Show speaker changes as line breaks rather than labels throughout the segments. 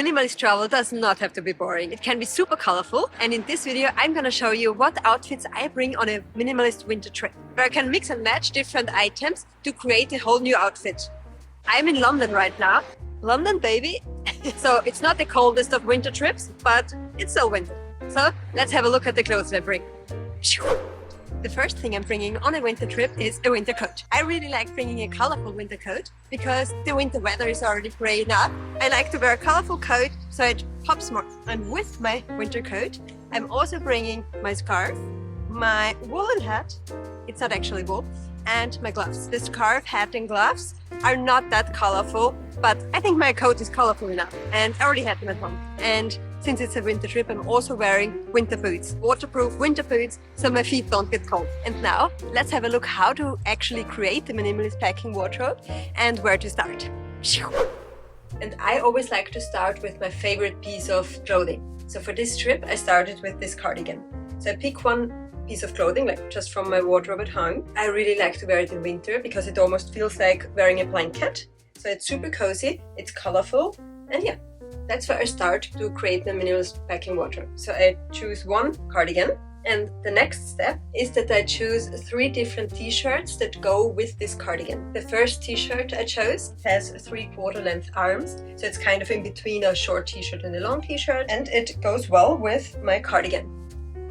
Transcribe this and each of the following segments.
Minimalist travel does not have to be boring. It can be super colorful, and in this video I'm gonna show you what outfits I bring on a minimalist winter trip, where I can mix and match different items to create a whole new outfit. I'm in London right now. London, baby! So it's not the coldest of winter trips, but it's still winter. So let's have a look at the clothes I bring. The first thing I'm bringing on a winter trip is a winter coat. I really like bringing a colorful winter coat because the winter weather is already gray enough. I like to wear a colorful coat so it pops more. And with my winter coat, I'm also bringing my scarf, my woolen hat, it's not actually wool, and my gloves. The scarf, hat and gloves are not that colorful, but I think my coat is colorful enough, and I already had them at home. And since it's a winter trip, I'm also wearing winter boots, waterproof winter boots, so my feet don't get cold. And now let's have a look how to actually create the minimalist packing wardrobe and where to start. And I always like to start with my favorite piece of clothing. So for this trip, I started with this cardigan. So I pick one piece of clothing, like just from my wardrobe at home. I really like to wear it in winter because it almost feels like wearing a blanket. So it's super cozy, it's colorful, and yeah. That's where I start to create the minimalist packing wardrobe. So I choose one cardigan, and the next step is that I choose 3 different t-shirts that go with this cardigan. The first t-shirt I chose has 3/4 length arms, so it's kind of in between a short t-shirt and a long t-shirt, and it goes well with my cardigan.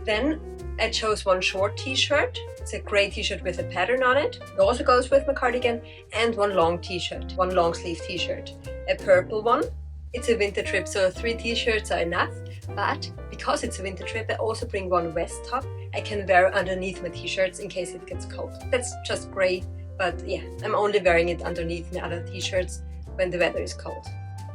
Then I chose one short t-shirt. It's a gray t-shirt with a pattern on it. It also goes with my cardigan, and one long t-shirt, one long sleeve t-shirt, a purple one. It's a winter trip, so 3 t-shirts are enough, but because it's a winter trip, I also bring one vest top I can wear underneath my t-shirts in case it gets cold. That's just gray, but yeah, I'm only wearing it underneath my other t-shirts when the weather is cold.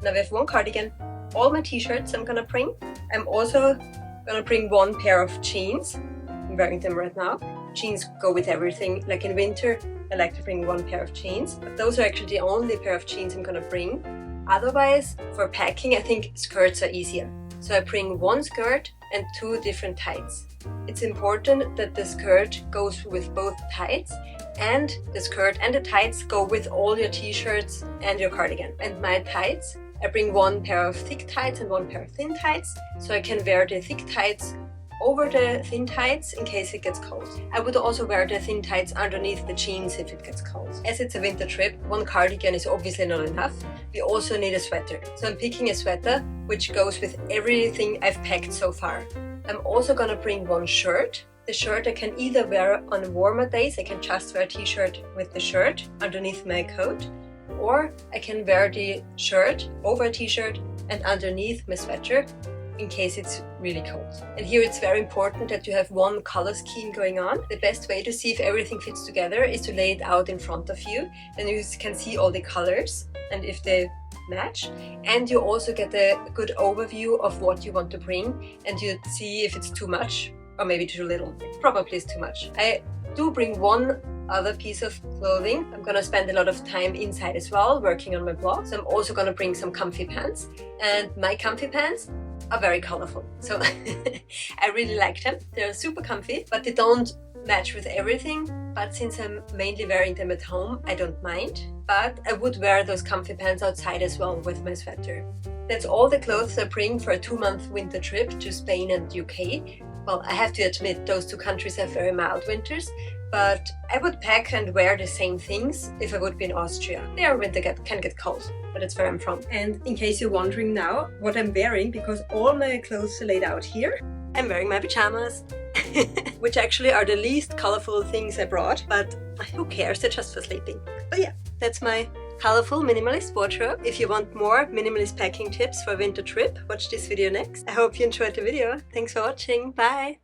Now we have one cardigan, all my t-shirts I'm gonna bring. I'm also gonna bring one pair of jeans. I'm wearing them right now. Jeans go with everything. Like in winter, I like to bring one pair of jeans, but those are actually the only pair of jeans I'm gonna bring. Otherwise, for packing, I think skirts are easier. So I bring one skirt and 2 different tights. It's important that the skirt goes with both tights, and the skirt and the tights go with all your t-shirts and your cardigan. And my tights, I bring one pair of thick tights and one pair of thin tights, so I can wear the thick tights over the thin tights in case it gets cold. I would also wear the thin tights underneath the jeans if it gets cold. As it's a winter trip, one cardigan is obviously not enough. We also need a sweater. So I'm picking a sweater which goes with everything I've packed so far. I'm also gonna bring one shirt. The shirt I can either wear on warmer days, I can just wear a t-shirt with the shirt underneath my coat, or I can wear the shirt over a t-shirt and underneath my sweater in case it's really cold. And here it's very important that you have one color scheme going on. The best way to see if everything fits together is to lay it out in front of you, and you can see all the colors and if they match, and you also get a good overview of what you want to bring, and you see if it's too much or maybe too little. Probably is too much. I do bring one other piece of clothing. I'm gonna spend a lot of time inside as well, working on my blog, so I'm also gonna bring some comfy pants, and my comfy pants are very colorful, so I really like them. They're super comfy, but they don't match with everything, but since I'm mainly wearing them at home, I don't mind. But I would wear those comfy pants outside as well with my sweater. That's all the clothes I bring for a 2-month winter trip to Spain and UK. Well, I have to admit those 2 countries have very mild winters, but I would pack and wear the same things if I would be in Austria. Their winter can get cold, but it's where I'm from. And in case you're wondering now what I'm wearing, because all my clothes are laid out here, I'm wearing my pajamas, which actually are the least colorful things I brought, but who cares, they're just for sleeping. But yeah, that's my colorful minimalist wardrobe. If you want more minimalist packing tips for a winter trip, watch this video next. I hope you enjoyed the video. Thanks for watching. Bye!